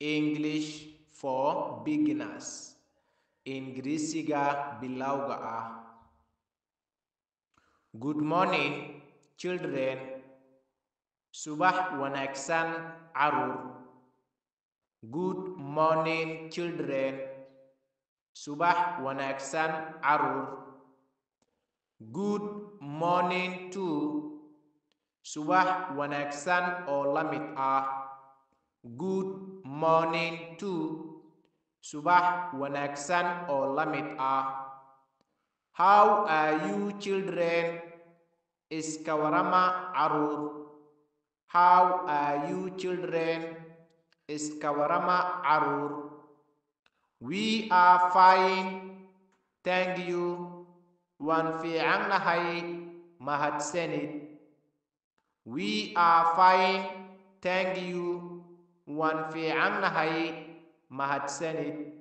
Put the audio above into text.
English for beginners. Ingirisiga bilawga ah. Good morning, children. Subax wanaagsan carruur. Good morning, children. Subax wanaagsan carruur. Good morning to. Subax wanaagsan oo la mid ah. Good morning to. Subax wanaagsan oo la mid ah. How are you children? Iska warama carruur. How are you children? Iska warama carruur. We are fine. Thank you. Waan fiican nahay. Mahadsanid. We are fine. Thank you. Waan fiican nahay. Mahadsanid.